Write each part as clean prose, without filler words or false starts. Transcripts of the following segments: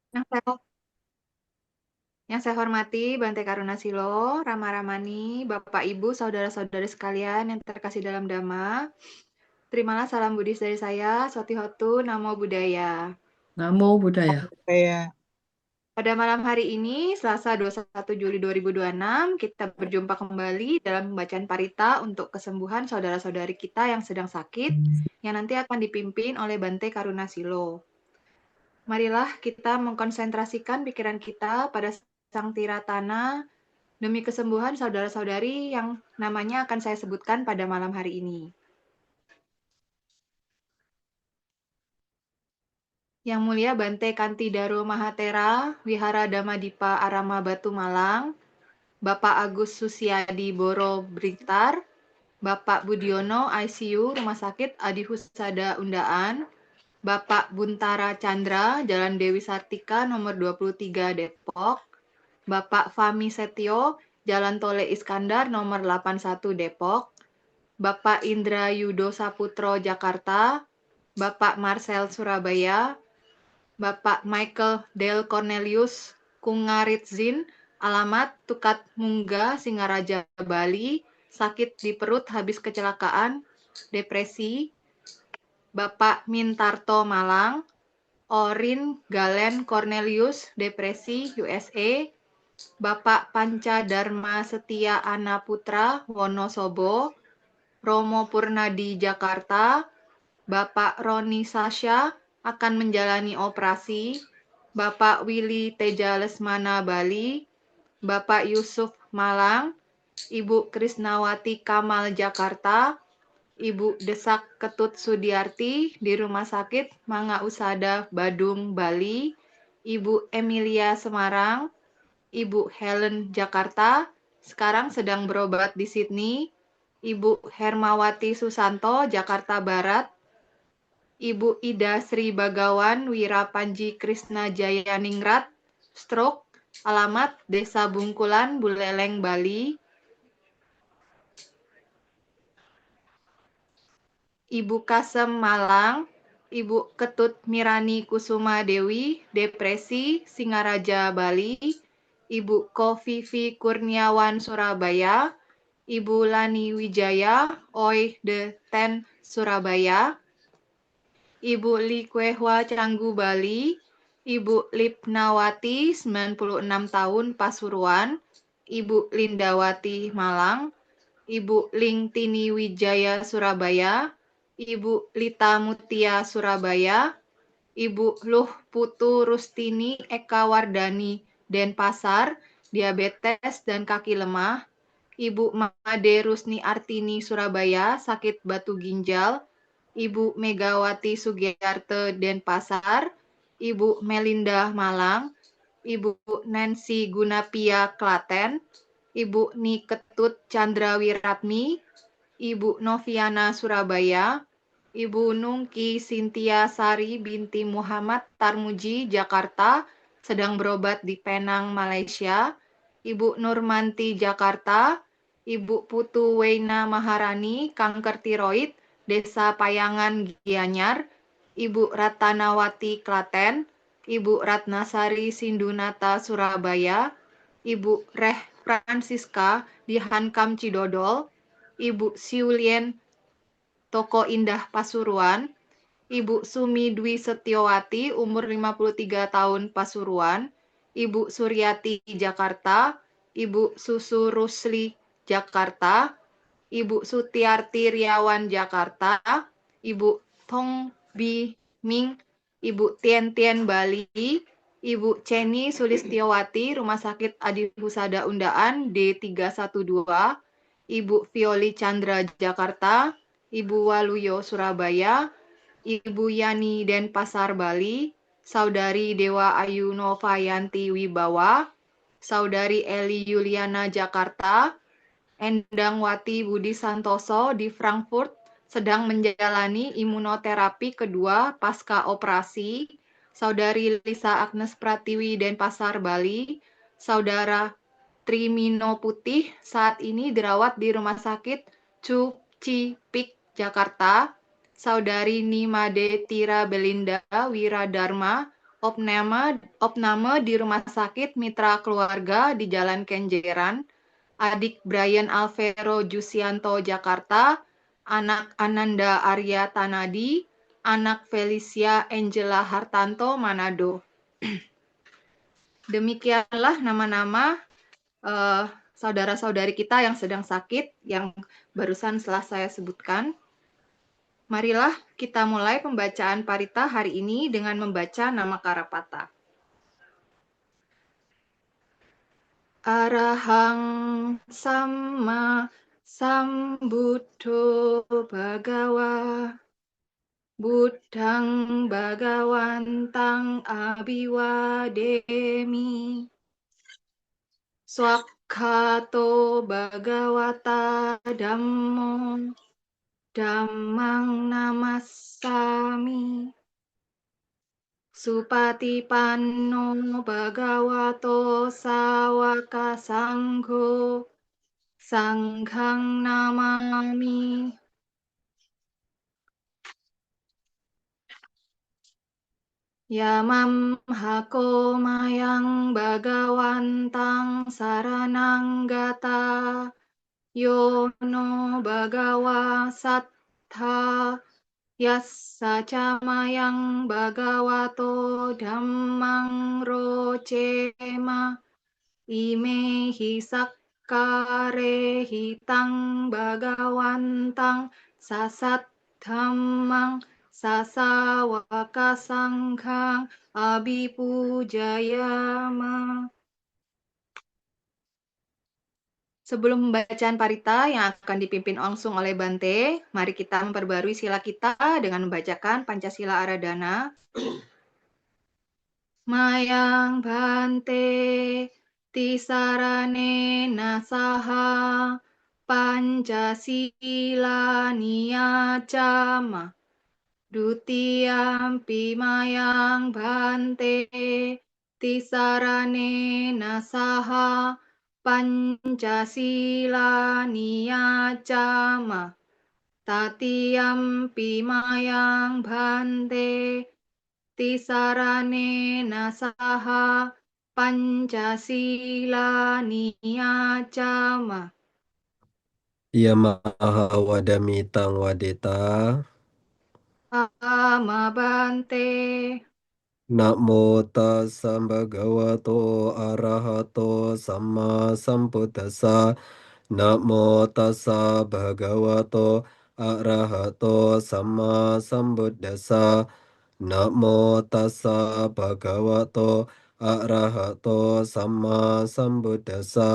Yang saya, yang saya hormati Bante Karunasilo, Rama Ramani, Bapak Ibu, saudara-saudari sekalian yang terkasih dalam Dhamma. Terimalah salam Buddhis dari saya, Sotihotu Namo Buddhaya. Namo Buddhaya. Kayak Pada malam hari ini, Selasa 21 Juli 2026, kita berjumpa kembali dalam pembacaan parita untuk kesembuhan saudara-saudari kita yang sedang sakit, yang nanti akan dipimpin oleh Bante Karunasilo. Marilah kita mengkonsentrasikan pikiran kita pada Sang Tiratana demi kesembuhan saudara-saudari yang namanya akan saya sebutkan pada malam hari ini. Yang Mulia Bante Kantidaro Mahatera, Wihara Dhamadipa Arama Batu Malang, Bapak Agus Susiadi Boro Blitar, Bapak Budiono ICU Rumah Sakit Adi Husada Undaan, Bapak Buntara Chandra Jalan Dewi Sartika nomor 23 Depok, Bapak Fami Setio Jalan Tole Iskandar nomor 81 Depok, Bapak Indra Yudo Saputro Jakarta, Bapak Marcel Surabaya, Bapak Michael Del Cornelius Kungaritzin, alamat Tukat Mungga, Singaraja, Bali, sakit di perut habis kecelakaan, depresi. Bapak Mintarto Malang, Orin Galen Cornelius, depresi, USA. Bapak Panca Dharma Setia Ana Putra, Wonosobo, Romo Purnadi, Jakarta. Bapak Roni Sasha akan menjalani operasi. Bapak Willy Teja Lesmana, Bali. Bapak Yusuf Malang. Ibu Krisnawati Kamal, Jakarta. Ibu Desak Ketut Sudiarti di Rumah Sakit Mangga Usada, Badung, Bali. Ibu Emilia Semarang. Ibu Helen, Jakarta. Sekarang sedang berobat di Sydney. Ibu Hermawati Susanto, Jakarta Barat. Ibu Ida Sri Bagawan Wirapanji Krisna Jayaningrat, stroke, alamat Desa Bungkulan, Buleleng, Bali. Ibu Kasem Malang, Ibu Ketut Mirani Kusuma Dewi, depresi, Singaraja, Bali. Ibu Kofifi Kurniawan Surabaya, Ibu Lani Wijaya, Oi de Ten Surabaya. Ibu Li Kuehwa Canggu, Bali. Ibu Lipnawati 96 tahun Pasuruan. Ibu Lindawati Malang. Ibu Ling Tini Wijaya Surabaya. Ibu Lita Mutia Surabaya. Ibu Luh Putu Rustini Eka Wardani Denpasar, diabetes dan kaki lemah. Ibu Made Rusni Artini Surabaya, sakit batu ginjal. Ibu Megawati Sugiarte Denpasar, Ibu Melinda Malang, Ibu Nancy Gunapia Klaten, Ibu Niketut Chandrawiratmi, Ibu Noviana Surabaya, Ibu Nungki Sintia Sari binti Muhammad Tarmuji Jakarta, sedang berobat di Penang, Malaysia. Ibu Nurmanti Jakarta, Ibu Putu Weina Maharani, kanker tiroid, Desa Payangan, Gianyar. Ibu Ratnawati Klaten, Ibu Ratnasari Sindunata Surabaya, Ibu Reh Francisca di Hankam Cidodol, Ibu Siulien Toko Indah Pasuruan, Ibu Sumi Dwi Setiowati umur 53 tahun Pasuruan, Ibu Suryati Jakarta, Ibu Susu Rusli Jakarta, Ibu Sutiarti Riawan Jakarta, Ibu Tong Bi Ming, Ibu Tien Tien Bali, Ibu Ceni Sulistiowati Rumah Sakit Adi Husada Undaan D312, Ibu Violi Chandra Jakarta, Ibu Waluyo Surabaya, Ibu Yani Denpasar Bali, Saudari Dewa Ayu Novayanti Wibawa, Saudari Eli Yuliana Jakarta, Endang Wati Budi Santoso di Frankfurt sedang menjalani imunoterapi kedua pasca operasi. Saudari Lisa Agnes Pratiwi Denpasar Bali, Saudara Trimino Putih saat ini dirawat di Rumah Sakit Chu Chi Pik Jakarta. Saudari Nimade Tira Belinda Wiradharma opname di Rumah Sakit Mitra Keluarga di Jalan Kenjeran, adik Brian Alvero Jusianto Jakarta, anak Ananda Arya Tanadi, anak Felicia Angela Hartanto Manado. Demikianlah nama-nama eh, saudara-saudari kita yang sedang sakit, yang barusan setelah saya sebutkan. Marilah kita mulai pembacaan Parita hari ini dengan membaca nama Karapata. Arahang Sama Sambuddho Bhagawa Buddhang Bhagawantang Abhiwademi Swakhato Bhagawata Dhammo Dhammang Namassami Supatipanno Bhagavato Sawaka Sangho Sanghang Namami Yamam Hako Mayang Bhagawantang Saranang Gata Yono Bhagawa Sattha Yassa Camayang Bhagavato Dhammang Rocema Imehi Sakkare Hitang Bhagawantang Sasat Dhammang Sasawaka Sanghang Abhipujayama. Sebelum pembacaan Parita yang akan dipimpin langsung oleh Bante, mari kita memperbarui sila kita dengan membacakan Pancasila Aradhana. Mayang Bante Tisarane Nasaha Pancasila Niyacama Dutiyampi Mayang Bante Tisarane Nasaha Pancasila Niyacama Tatiyampi Mayang Bante Tisarane Nasaha Pancasila Niyacama Yamaha Wadamitang Wadeta. Ama Bante. Namo tassa bhagavato arahato samma sambuddhassa. Namo tassa bhagavato arahato samma sambuddhassa. Namo tassa bhagavato arahato samma sambuddhassa.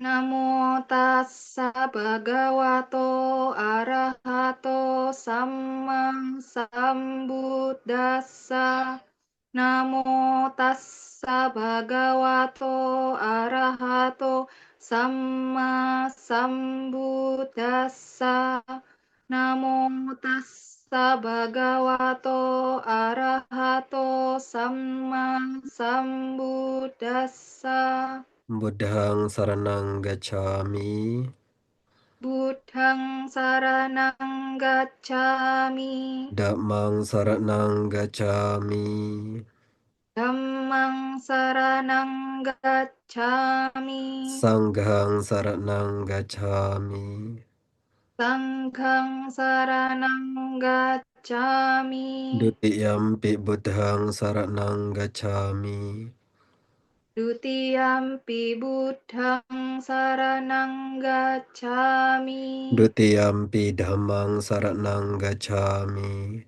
Namo tassa bhagavato arahato samma sambuddhassa. Namo tassa bhagavato arahato samma sambuddhassa. Namo tassa bhagavato arahato samma sambuddhassa. Buddhang saranang gacchami. Buddhang saranang gacchami. Dhammang saranang gacchami. Dhammang saranang gacchami. Sanghang saranang gacchami. Sanghang saranang gacchami. Dutiyampi buddhang saranang gacchami. Dutiyampi buddhang saranang gacchami. Dutiyampi dhammang saranang gacchami.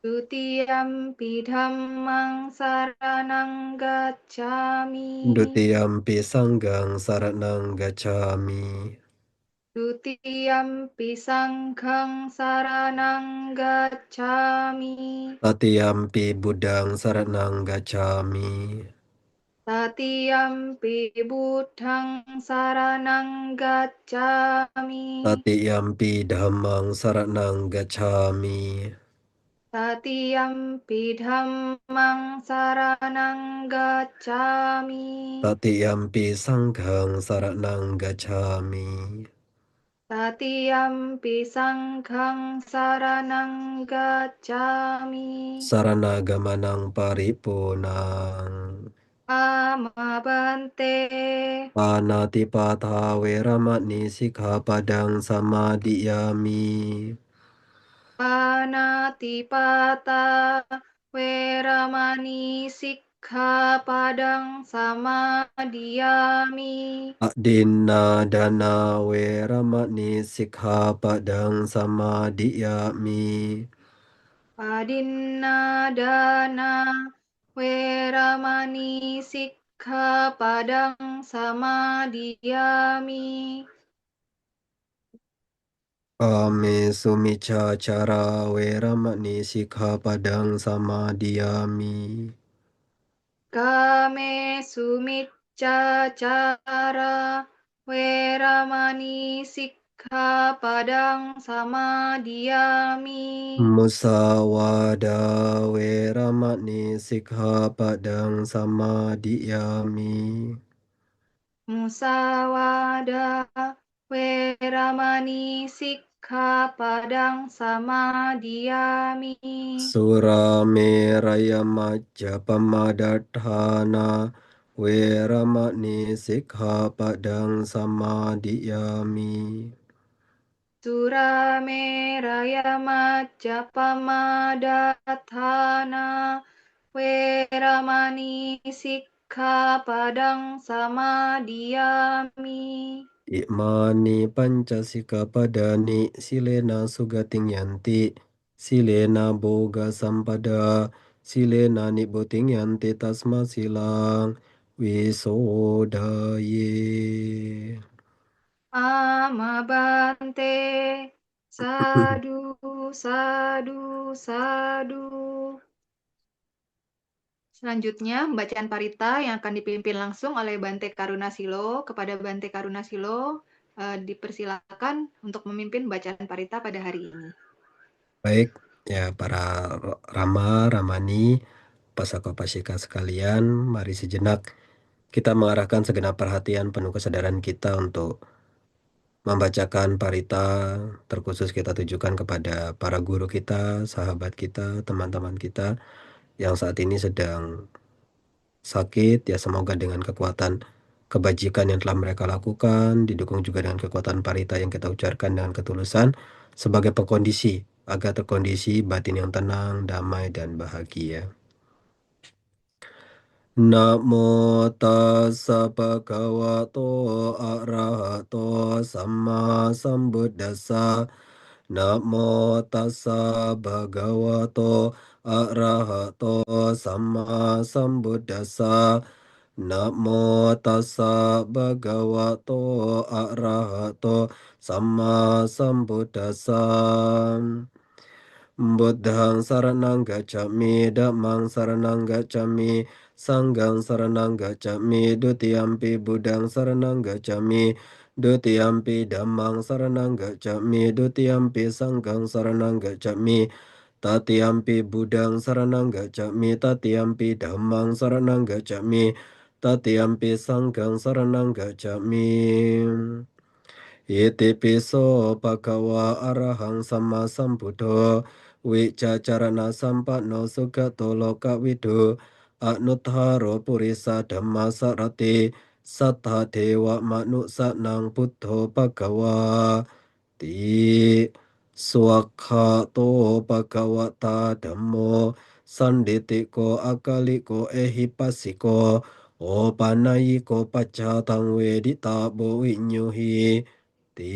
Dutiyampi dhammang saranang gacchami. Dutiyampi sanghang saranang gacchami. Dutiyampi sanghang saranang gacchami. Tatiyampi buddhang saranang gacchami. Tatiyampi buddhang saranang gacchami. Tatiyampi dhammang saranang gacchami. Tatiyampi dhammang saranang gacchami. Tatiyampi sanghang saranang gacchami. Tatiyampi sanghang saranang gacchami. Sarana gamanang paripunang. Amabante. Panatipata weramani sikkhapadang samadiyami. Panatipata weramani sikkhapadang samadiyami. Adinna dana weramani sikkhapadang samadiyami. Adinadana weramani sikkhapadang samadiyami. Kame sumicacara weramani sikkhapadang samadiyami. Kame sumiccacara weramani sikkhapadang samadiyami. Musawada weramani sikkhapadang samadiyami. Musawada weramani sikkhapadang samadiyami. Surameraya majapamadatthana weramani sikkhapadang samadiyami. Surameraya majapamadatthana weramani sikkhapadang samadiyami. Imani pancasikapadani silena sugating yanti silena boga sampada silena niboting yanti tasma silang wisodaye. Amabante. Sadu, sadu, sadu. Selanjutnya, pembacaan parita yang akan dipimpin langsung oleh Bante Karuna Silo. Kepada Bante Karuna Silo, dipersilakan untuk memimpin bacaan parita pada hari ini. Baik, ya para Rama, Ramani, Pasaka Pasika sekalian, mari sejenak kita mengarahkan segenap perhatian penuh kesadaran kita untuk membacakan parita, terkhusus kita tujukan kepada para guru kita, sahabat kita, teman-teman kita yang saat ini sedang sakit. Ya semoga dengan kekuatan kebajikan yang telah mereka lakukan, didukung juga dengan kekuatan parita yang kita ucapkan dengan ketulusan sebagai pengkondisi agar terkondisi batin yang tenang, damai, dan bahagia. Namo tassa bhagavato arahato samma sambuddhassa. Namo tassa bhagavato arahato samma sambuddhassa. Namo tassa bhagavato arahato samma sambuddhassa. Buddhang saranang gacchami, dhammang saranang gacchami, sanghang saranang gacchami, dutiyampi buddhang saranang gacchami, dutiyampi dhammang saranang gacchami, dutiyampi sanghang saranang gacchami, tatiyampi buddhang saranang gacchami, tatiyampi dhammang saranang gacchami, tatiyampi sanghang saranang gacchami. Iti piso bhagava arahang sama sambuddho wicacarana sampanno sugato lokawidu anuttaro purisa dhamma sarati sattha dewa manusa nang buddho bhagava ti swakhato bhagavata dhammo sanditiko akaliko ehipasiko opanayiko pacatang wedita bo winyuhi ti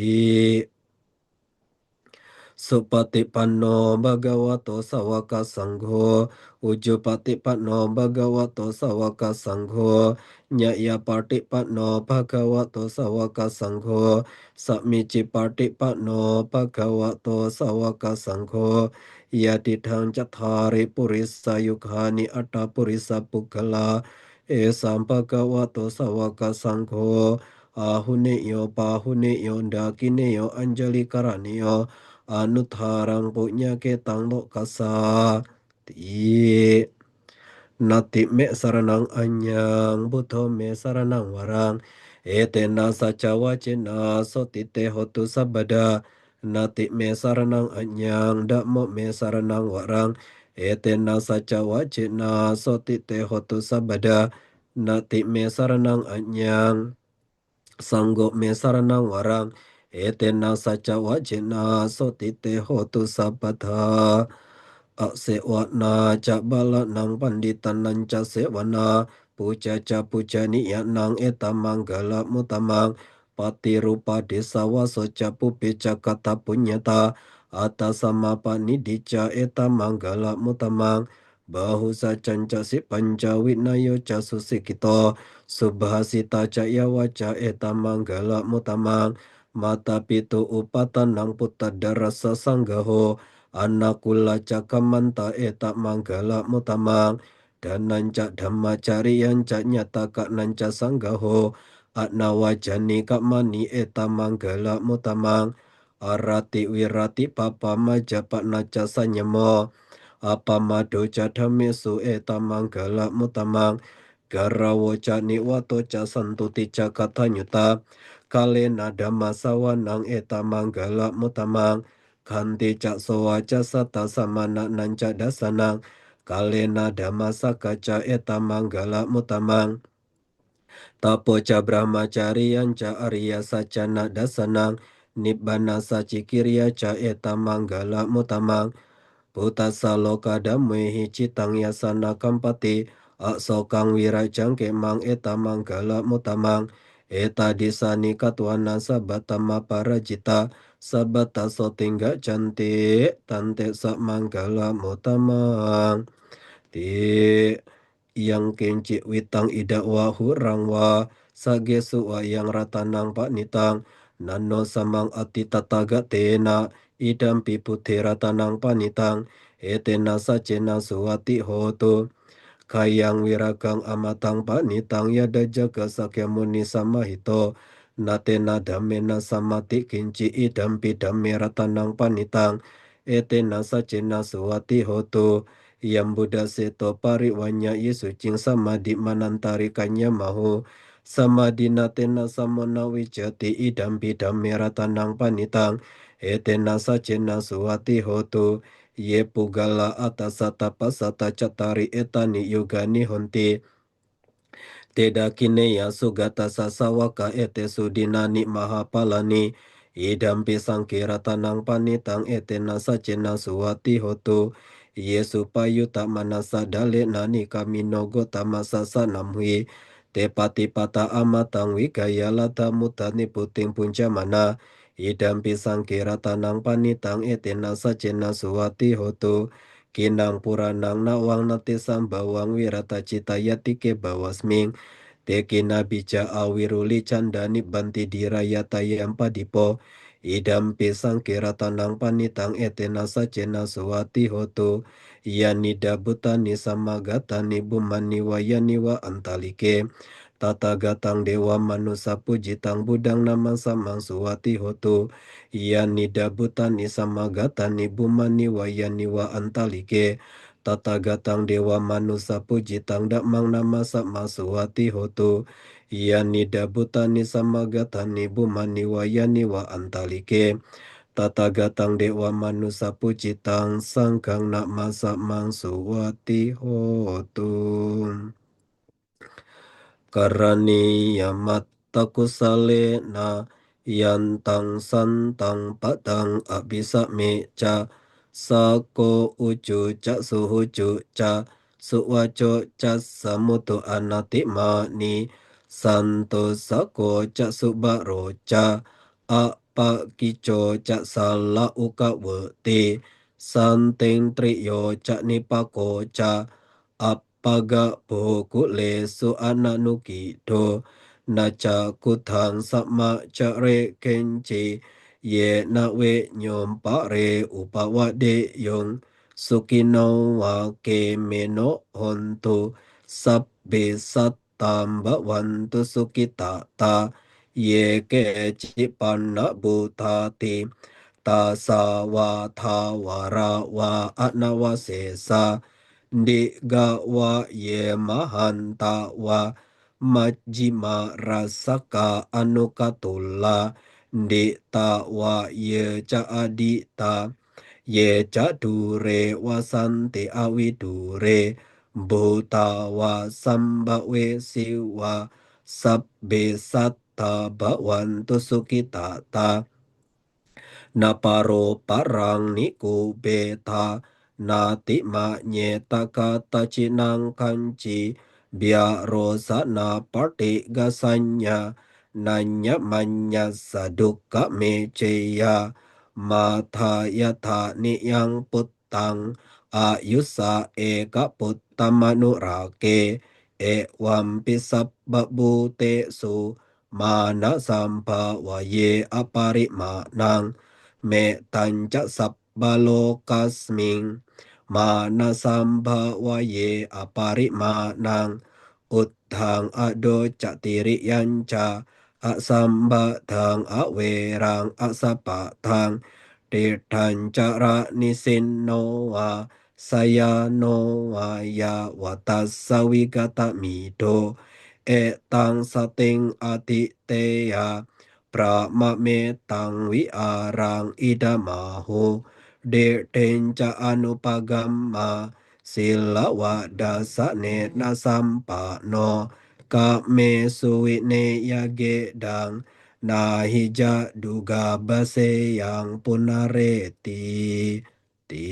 Supatipanno bhagavato sawaka sangho ujupatipanno bhagavato sawaka sangho nyayapatipanno bhagavato sawaka sangho samicipatipanno bhagavato sawaka sangho yatithang cathari purisa yukhani atta purisa puggala esam bhagavato sawaka sangho ahuniyo pahuniyo dakiniyo anjali karaniyo anutharang punya ketang lokasa ti nati me saranang anyang buddho me saranang warang Etena saca wacina sotite hotu sabada. Nati me saranang anyang dak mo me saranang warang. Etena saca wacina sotite hotu sabada. Nati me saranang anyang. Sanggo me saranang warang. Etena saca wacina sotite hotu sabada. Asewana ca bala nang panditan nan ca sewana puja ca puja niya nang eta manggala mutamang pati rupa desa waso ca pupi ca kata punyata atas sama panidica eta manggala mutamang bahu sa canca si panca winayo ca susikito subhasita ca yawa ca eta manggala mutamang mata pitu upatan nang putadarasa sanggaho Anakula cakamanta eta manggala mutamang dan nanca dhamma cariyan ca nyata kak nanca sanggaho atna wajani kak mani eta manggala mutamang arati wirati papa majapa naca sanyemo apa mado ca dhamesu eta manggala mutamang garawo ca niwato ca santuti ca katanyuta kalena dhamma sawanang eta manggala mutamang Kanti cak sowa sata samana nanca dasanang kalena dhamma sakaca eta manggala mutamang tapo ca brahmacari yanca arya sacana dasanang nibbana sacikirya ca eta manggala mutamang Putasa loka damehi citang yasana kampati aksokang wirajang kemang eta manggala mutamang eta disani katwana sabatama parajita sabata sotingga cantik tante sak manggala mutamang ti yang kencik witang idak wa hurang wa sagesu wa yang ratanang pak nitang nano samang ati tataga tena idam piputi ratanang panitang etena sacena suwati hotu kayang wiragang amatang panitang yada jaga sakyamuni samahito natena damena samati kinci idam pidame ratanang panitang etena sacena suwati hotu yang Buddha seto pariwanya Yesu cing samadhi manantari kanya mahu samadhi natena samona wijati idam bidam meratanang panitang etena sacena suwati hotu ye pugala atasata pasata catari etani yugani honti Teda kineya sugata sasawaka ete sudinani mahapalani idam pisang kiratanang panitang etena sacena suwati hotu Yesu payu tak manasa dale nani kami nogo tamasa sanamhui tepati pata amatang wikaya lata mutani puting punca mana idam pisang kiratanang panitang etena sacena suwati hotu kinang puranang nawang nati sambawang wirata cita yatike bawasming Tekina bica awiruli candani banti diraya tayam padipo idam pisang kiratanang panitang etena sacena suwati hotu yanida butani samagatani bumani wayani wa antalike tata gatang dewa manusa pujitang budang nama samang suwati hotu yanida butani samagatani bumani wayani wa antalike Tata gatang dewa manusa pujitang dakmang nama sama suwati hotu Yani dabutani sama gatani bumani wayani wa antalike Tata gatang dewa manusa pujitang sangkang nak masa mang suwati hotu Karani yamatta kusale na yantang santang padang abisa meca sako ucu ca suhucu ca suwaco ca samutu anati mani santo sako ca subaro ca apa kico ca sala uka wete santeng triyo ca nipako ca Paga boku lesu ananuki do naca kutang sama care kenci ye na we nyom pare upawa de yong sukino wa ke meno hontu sabbe satam bawantu sukita ta ye ke cipana butati ta sa wa tha wa ra wa anawa sesa di ga wa ye mahanta wa majjima rasaka anukatula dita wa ye ca adita ye ca dure wasanti awidure bhutawa sambhawe siwa sabbe satta bhavantu sukitata naparo parang niku beta nati ma nyeta kata cinang kanci biaro sana parti gasanya nanya manya saduka meceya mata yata niyang putang ayusa eka puttamanurake e wampisap babute su mana sampa waye apari manang me tanca sabbalokasming mana samba waye apari manang uthang ado catiri yanca asamba thang awerang asapatang titan cara nisin noa saya noa ya watasawigata mido etang sating ati teya pramametang wiarang idamahu de tenca anupagamma sila wadasa ne nasampa no kame suwine yagedang nahija duga base yang punareti ti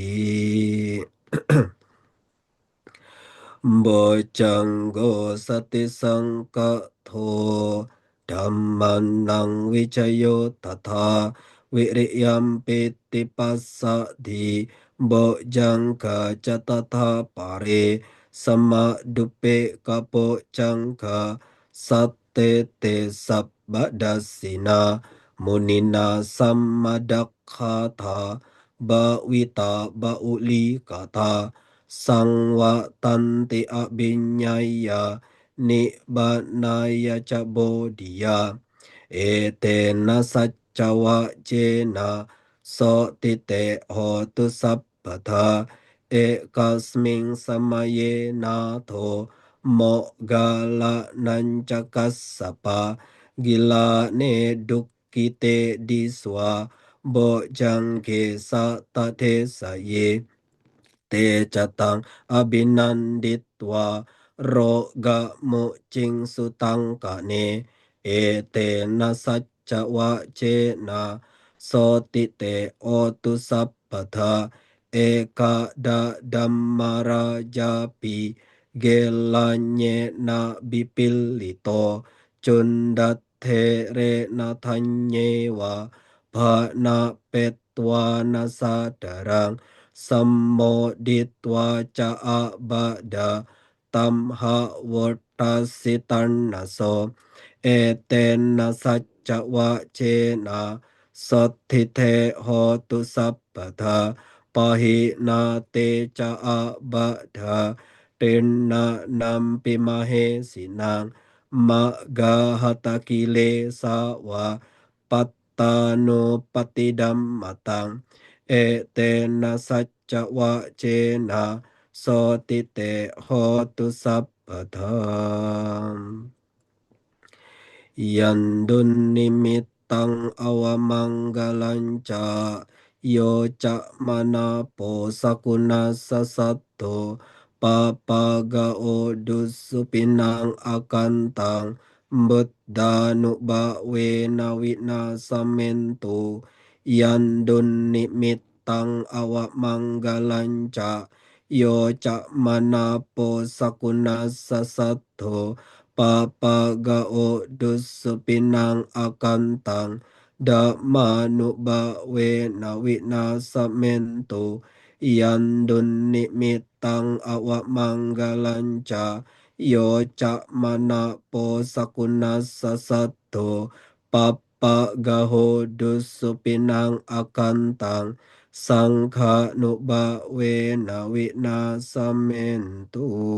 Bojanggo sati sangkatho Dhammanang wicayo tata Wiriyam piti pasadi Bojangga catata pare Sama dupe kapo jangga Sate te sabbadasina Munina samadakhata Bawita bauli kata Sangwa tanti abinyaya nibanaya ca bodhiya etena saccawa jena so tite hotu sabbata ekasming samaye nato mo gala nancakasapa gila ne dukkite diswa bojangke satate saye te catang abinanditwa roga mucing sutang kane ete nasacca wacena soti te otu sappatha eka da dammara japi gelanye na bipilito cundatte re nathanyewa bhana petwa nasadarang sammoditwa ca abada tamha votasitarnaso etena sacca wacena sattite hotu sappatha pahina te ca abada tenna nampi mahe sinang magahata kile sawa pattano patidammatang etena sacca wacena sotite hotu sappatha yandun nimittang awamanggalanca yo ca manapo sakuna sasatto papaga odusupinang akantang buddhanu bawe nawina samentu yandun nimittang awamanggalanca yo ca manapo sakuna sasatto papagao dusupinang akantang damanu bawe nawina samento yandun nimitang awak manggalanca yo ca manapo sakuna sasato papagaho dusupinang akantang sangka nu bawe nawina samentum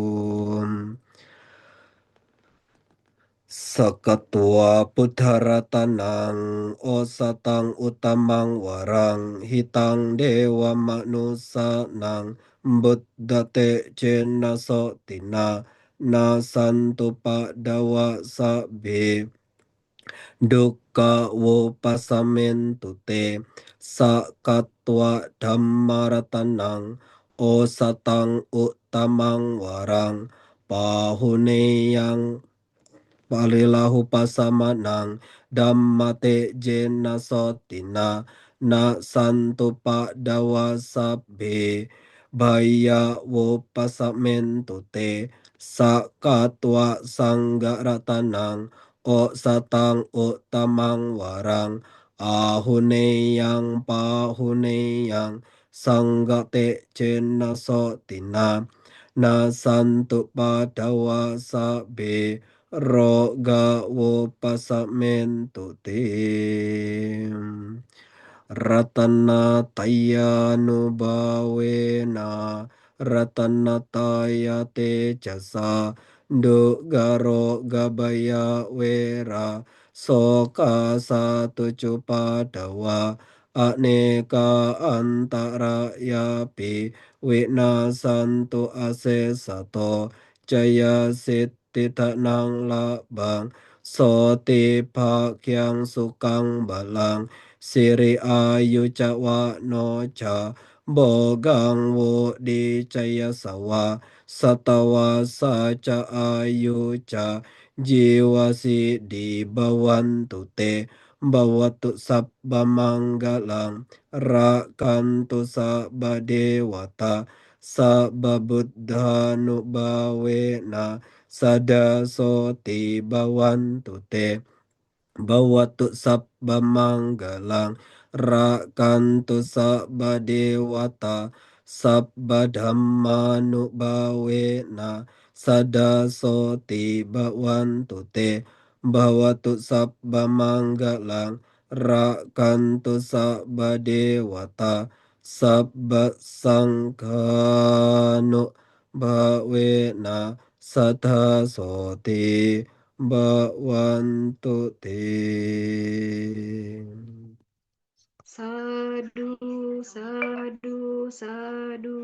Sakatua putharatanang osatang utamang warang hitang dewa manusa nang buddhate cena sotina na santu padawa sabe dukkha wopasamentu te sakatwa dhammaratanang osatang uttamang warang pahuneyang palilahu pasamanang dhammate jena sotina na santu padawa sabbe baya wopasamentu te sakatwa sanggaratanang o satang uttamang warang ahuneyang pahuneyang sanggate cena sotina na santu padawa sabe roga wopasamentu te Ratana Tayanu Bawena Ratana Taya Te Jasa Dugaro Gabaya Wera Soka Satu Cupadawa Aneka Antara Yapi Wina Santu Ase Sato Jaya Sitti Tanang Labang Soti Pakyang Sukang Balang Siri ayu cawa no ca bogang wo di caya sawa satawa saca ayu ca jiwa si di bawan tute bawatu sabba manggalang rakantu sabba dewata sabba buddhanu bawena sada soti bawan tute Bawatu sabba manggalang rakantu sabba dewata sabba dhammanu bawena sada soti bawantu te bawatu sabba manggalang rakantu sabba dewata sabba sangkanu bawena sada soti Bhavantu te. Sadu, sadu, sadu.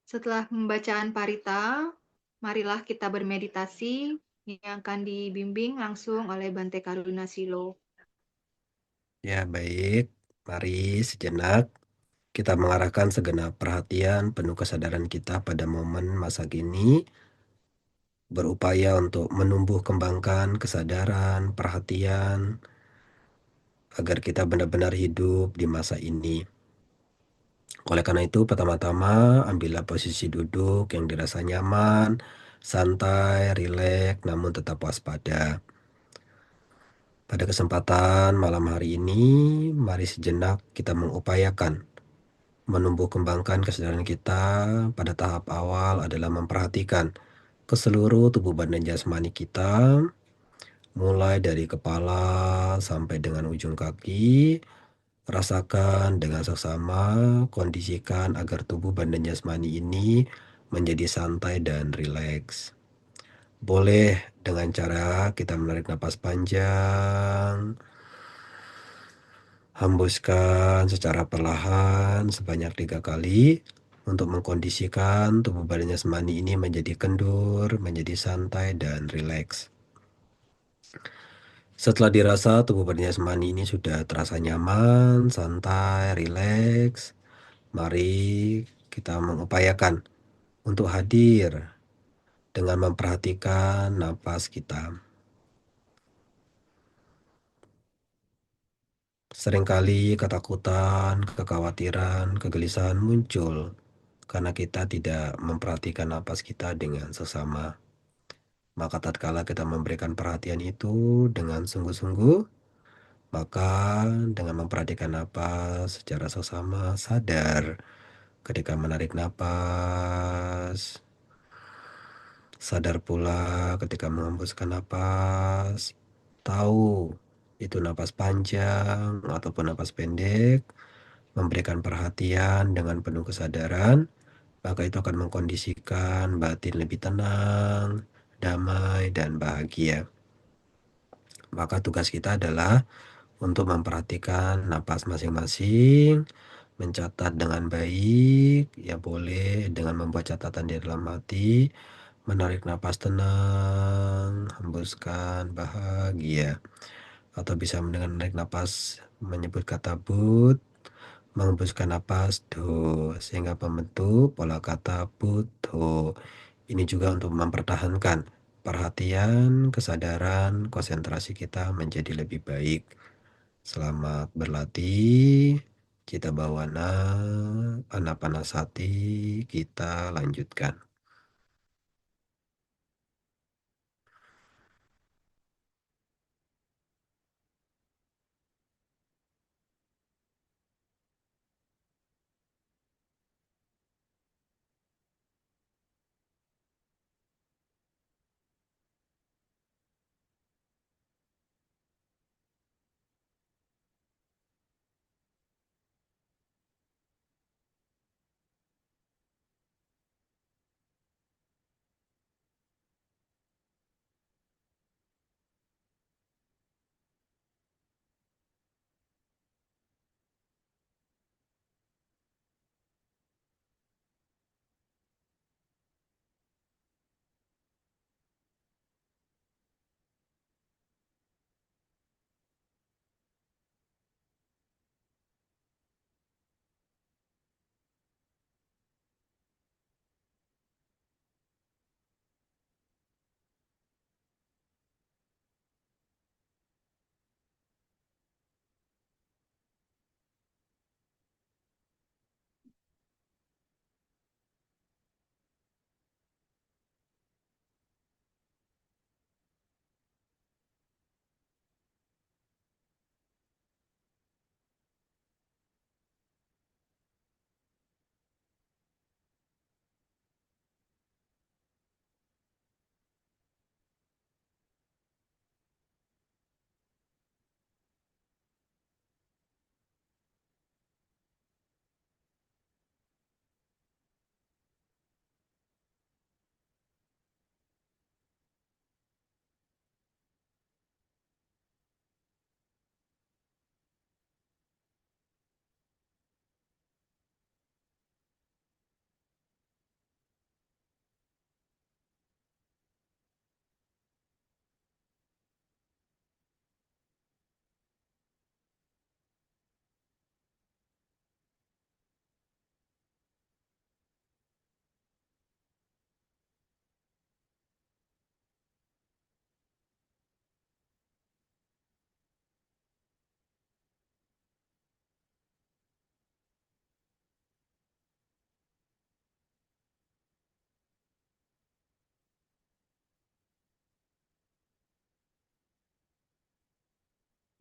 Setelah pembacaan parita, marilah kita bermeditasi yang akan dibimbing langsung oleh Bante Karuna Silo. Ya, baik. Mari sejenak kita mengarahkan segenap perhatian penuh kesadaran kita pada momen masa kini, berupaya untuk menumbuh kembangkan kesadaran, perhatian, agar kita benar-benar hidup di masa ini. Oleh karena itu, pertama-tama ambillah posisi duduk yang dirasa nyaman, santai, rileks, namun tetap waspada. Pada kesempatan malam hari ini, mari sejenak kita mengupayakan menumbuh kembangkan kesadaran kita. Pada tahap awal adalah memperhatikan ke seluruh tubuh badan jasmani kita, mulai dari kepala sampai dengan ujung kaki. Rasakan dengan seksama, kondisikan agar tubuh badan jasmani ini menjadi santai dan rileks. Boleh dengan cara kita menarik napas panjang, hembuskan secara perlahan sebanyak 3 kali untuk mengkondisikan tubuh badan jasmani ini menjadi kendur, menjadi santai dan rileks. Setelah dirasa tubuh badan jasmani ini sudah terasa nyaman, santai, rileks, mari kita mengupayakan untuk hadir dengan memperhatikan napas kita. Seringkali ketakutan, kekhawatiran, kegelisahan muncul karena kita tidak memperhatikan napas kita dengan seksama. Maka tatkala kita memberikan perhatian itu dengan sungguh-sungguh, maka dengan memperhatikan napas secara seksama, sadar ketika menarik napas, sadar pula ketika menghembuskan napas, tahu itu napas panjang ataupun napas pendek, memberikan perhatian dengan penuh kesadaran, maka itu akan mengkondisikan batin lebih tenang, damai, dan bahagia. Maka tugas kita adalah untuk memperhatikan napas masing-masing, mencatat dengan baik, ya boleh dengan membuat catatan di dalam hati, menarik napas tenang, hembuskan bahagia, atau bisa dengan menarik napas menyebut kata but, menghembuskan napas do, sehingga membentuk pola kata butuh. Ini juga untuk mempertahankan perhatian, kesadaran, konsentrasi kita menjadi lebih baik. Selamat berlatih. Kita bawana, anapanasati, kita lanjutkan.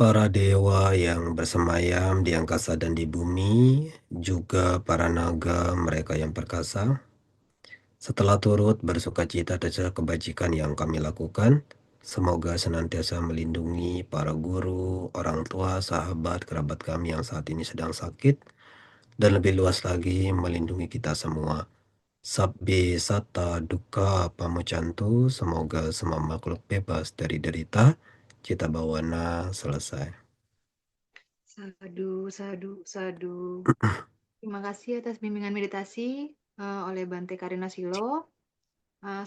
Para dewa yang bersemayam di angkasa dan di bumi, juga para naga mereka yang perkasa, setelah turut bersukacita atas kebajikan yang kami lakukan, semoga senantiasa melindungi para guru, orang tua, sahabat, kerabat kami yang saat ini sedang sakit, dan lebih luas lagi melindungi kita semua. Sabbe sata duka pamucantu, semoga semua makhluk bebas dari derita. Cita bawana selesai. Sadu, sadu, sadu. Terima kasih atas bimbingan meditasi oleh Bante Karina Silo.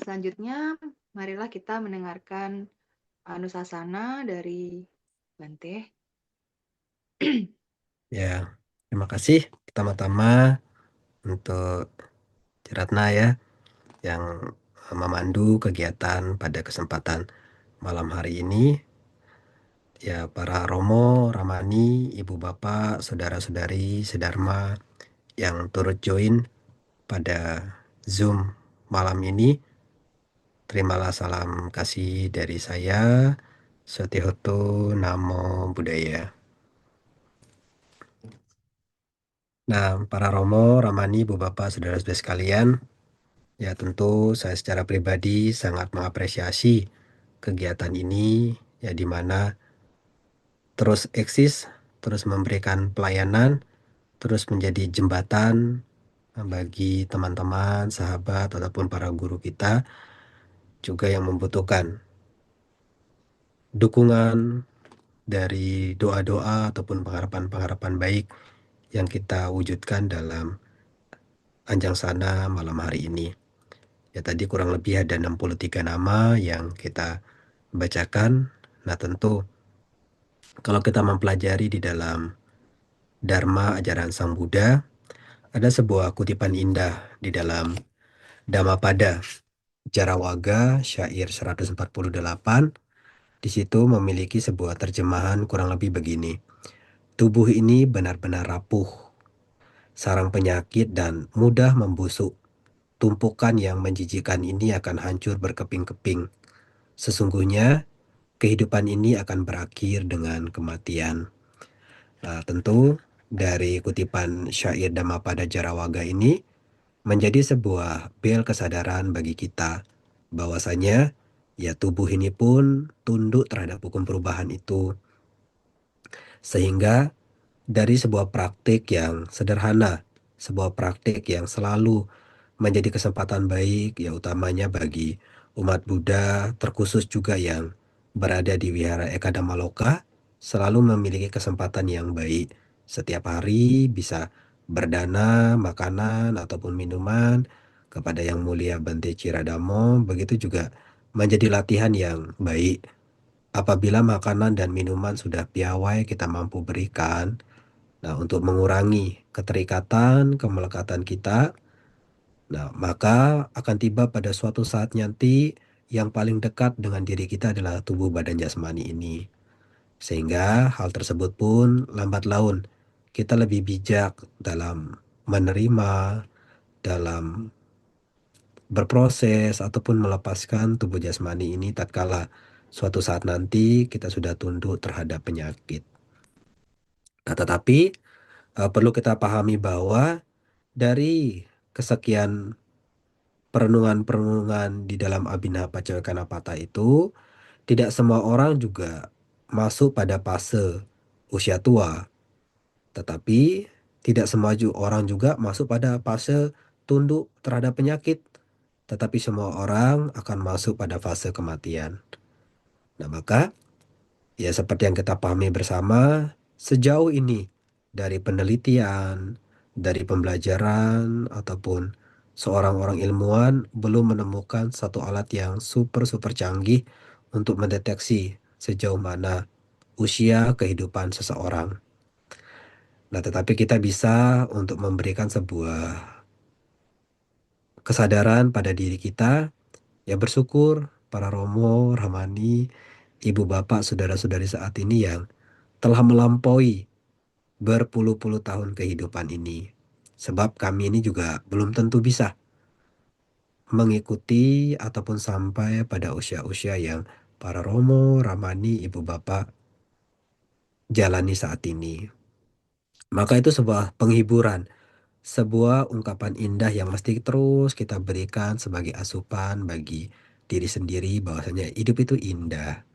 Selanjutnya, marilah kita mendengarkan Anusasana dari Bante. Ya, terima kasih pertama-tama untuk Ciratna ya, yang memandu kegiatan pada kesempatan malam hari ini. Ya, para Romo, Ramani, Ibu Bapak, Saudara-saudari, Sedharma yang turut join pada Zoom malam ini. Terimalah salam kasih dari saya. Satihoto Namo Buddhaya. Nah, para Romo, Ramani, Ibu Bapak, Saudara-saudara sekalian, ya tentu saya secara pribadi sangat mengapresiasi kegiatan ini, ya di mana terus eksis, terus memberikan pelayanan, terus menjadi jembatan bagi teman-teman, sahabat, ataupun para guru kita juga yang membutuhkan dukungan dari doa-doa ataupun pengharapan-pengharapan baik yang kita wujudkan dalam Anjang Sana malam hari ini. Ya tadi kurang lebih ada 63 nama yang kita bacakan. Nah tentu kalau kita mempelajari di dalam Dharma ajaran Sang Buddha, ada sebuah kutipan indah di dalam Dhammapada Jarawaga syair 148. Di situ memiliki sebuah terjemahan kurang lebih begini. Tubuh ini benar-benar rapuh, sarang penyakit dan mudah membusuk. Tumpukan yang menjijikan ini akan hancur berkeping-keping. Sesungguhnya kehidupan ini akan berakhir dengan kematian. Nah, tentu dari kutipan syair Dhammapada Jarawaga ini menjadi sebuah bel kesadaran bagi kita bahwasanya ya tubuh ini pun tunduk terhadap hukum perubahan itu. Sehingga dari sebuah praktik yang sederhana, sebuah praktik yang selalu menjadi kesempatan baik ya utamanya bagi umat Buddha terkhusus juga yang berada di Wihara Ekadamaloka selalu memiliki kesempatan yang baik. Setiap hari bisa berdana makanan ataupun minuman kepada Yang Mulia Bante Ciradamo, begitu juga menjadi latihan yang baik. Apabila makanan dan minuman sudah piawai kita mampu berikan, nah untuk mengurangi keterikatan, kemelekatan kita, nah maka akan tiba pada suatu saat nanti yang paling dekat dengan diri kita adalah tubuh badan jasmani ini. Sehingga hal tersebut pun lambat laun kita lebih bijak dalam menerima, dalam berproses ataupun melepaskan tubuh jasmani ini tatkala suatu saat nanti kita sudah tunduk terhadap penyakit. Nah, tetapi perlu kita pahami bahwa dari kesekian perenungan-perenungan di dalam Abhinawa Paccekappannapata itu, tidak semua orang juga masuk pada fase usia tua, tetapi tidak semua orang juga masuk pada fase tunduk terhadap penyakit, tetapi semua orang akan masuk pada fase kematian. Nah, maka ya seperti yang kita pahami bersama, sejauh ini dari penelitian, dari pembelajaran, ataupun seorang orang ilmuwan belum menemukan satu alat yang super-super canggih untuk mendeteksi sejauh mana usia kehidupan seseorang. Nah, tetapi kita bisa untuk memberikan sebuah kesadaran pada diri kita, ya bersyukur para Romo, Ramani, Ibu Bapak, Saudara-saudari saat ini yang telah melampaui berpuluh-puluh tahun kehidupan ini. Sebab kami ini juga belum tentu bisa mengikuti ataupun sampai pada usia-usia yang para Romo, Ramani, Ibu Bapak jalani saat ini. Maka itu sebuah penghiburan, sebuah ungkapan indah yang mesti terus kita berikan sebagai asupan bagi diri sendiri bahwasanya hidup itu indah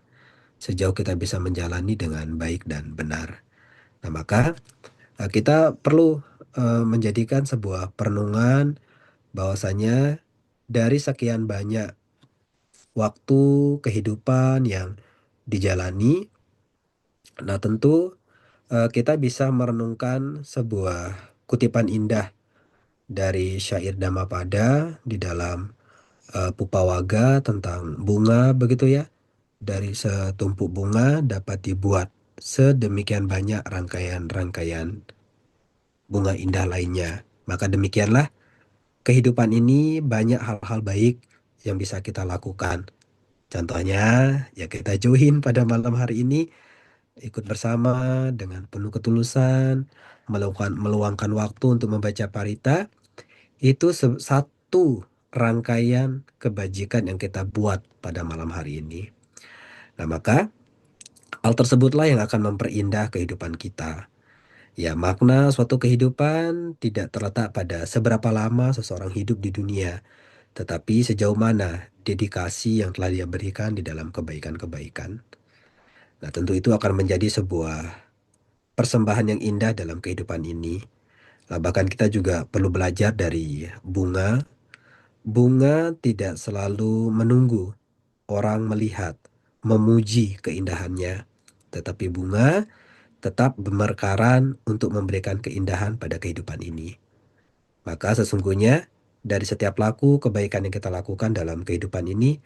sejauh kita bisa menjalani dengan baik dan benar. Nah, maka kita perlu menjadikan sebuah perenungan bahwasanya dari sekian banyak waktu kehidupan yang dijalani, nah tentu kita bisa merenungkan sebuah kutipan indah dari syair Dhammapada di dalam Pupawaga tentang bunga begitu ya. Dari setumpuk bunga dapat dibuat sedemikian banyak rangkaian-rangkaian bunga indah lainnya. Maka demikianlah kehidupan ini banyak hal-hal baik yang bisa kita lakukan. Contohnya ya kita join pada malam hari ini ikut bersama dengan penuh ketulusan meluangkan waktu untuk membaca parita itu satu rangkaian kebajikan yang kita buat pada malam hari ini. Nah, maka hal tersebutlah yang akan memperindah kehidupan kita. Ya, makna suatu kehidupan tidak terletak pada seberapa lama seseorang hidup di dunia, tetapi sejauh mana dedikasi yang telah dia berikan di dalam kebaikan-kebaikan. Nah, tentu itu akan menjadi sebuah persembahan yang indah dalam kehidupan ini. Nah, bahkan kita juga perlu belajar dari bunga. Bunga tidak selalu menunggu orang melihat, memuji keindahannya, tetapi bunga tetap bermekaran untuk memberikan keindahan pada kehidupan ini. Maka sesungguhnya dari setiap laku kebaikan yang kita lakukan dalam kehidupan ini,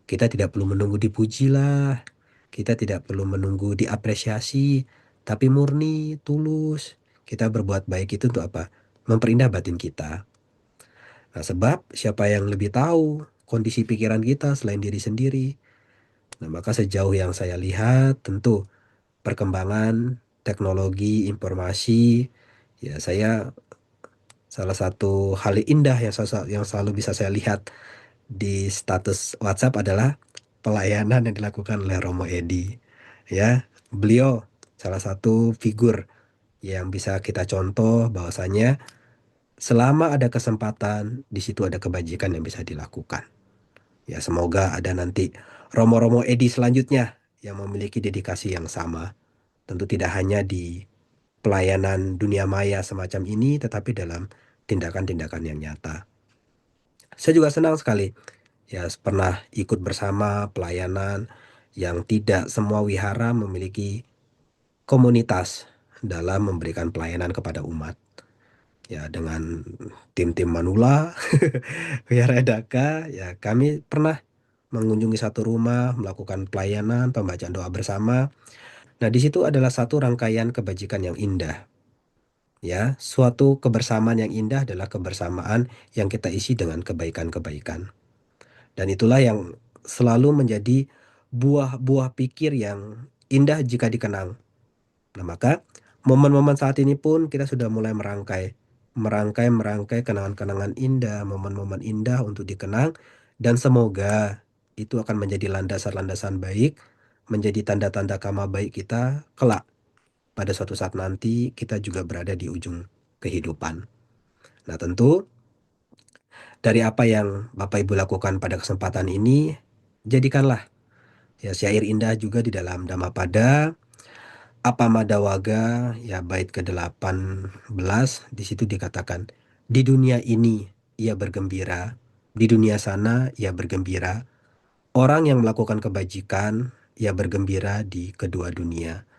kita tidak perlu menunggu dipuji lah. Kita tidak perlu menunggu diapresiasi, tapi murni, tulus. Kita berbuat baik itu untuk apa? Memperindah batin kita. Nah, sebab siapa yang lebih tahu kondisi pikiran kita selain diri sendiri? Nah, maka sejauh yang saya lihat, tentu perkembangan teknologi informasi, ya saya salah satu hal indah yang selalu bisa saya lihat di status WhatsApp adalah pelayanan yang dilakukan oleh Romo Edi. Ya, beliau salah satu figur yang bisa kita contoh bahwasanya selama ada kesempatan, di situ ada kebajikan yang bisa dilakukan. Ya, semoga ada nanti Romo-Romo Edi selanjutnya yang memiliki dedikasi yang sama. Tentu tidak hanya di pelayanan dunia maya semacam ini, tetapi dalam tindakan-tindakan yang nyata. Saya juga senang sekali ya pernah ikut bersama pelayanan yang tidak semua wihara memiliki komunitas dalam memberikan pelayanan kepada umat. Ya dengan tim-tim Manula, Wihara Daka, ya kami pernah mengunjungi satu rumah, melakukan pelayanan, pembacaan doa bersama. Nah, di situ adalah satu rangkaian kebajikan yang indah. Ya, suatu kebersamaan yang indah adalah kebersamaan yang kita isi dengan kebaikan-kebaikan. Dan itulah yang selalu menjadi buah-buah pikir yang indah jika dikenang. Nah, maka momen-momen saat ini pun kita sudah mulai merangkai kenangan-kenangan indah, momen-momen indah untuk dikenang, dan semoga itu akan menjadi landasan-landasan baik, menjadi tanda-tanda karma baik kita kelak pada suatu saat nanti kita juga berada di ujung kehidupan. Nah, tentu dari apa yang Bapak Ibu lakukan pada kesempatan ini, jadikanlah ya syair indah juga di dalam Dhammapada. Apa Madawaga ya bait ke-18 di situ dikatakan di dunia ini ia bergembira, di dunia sana ia bergembira. Orang yang melakukan kebajikan ia bergembira di kedua dunia.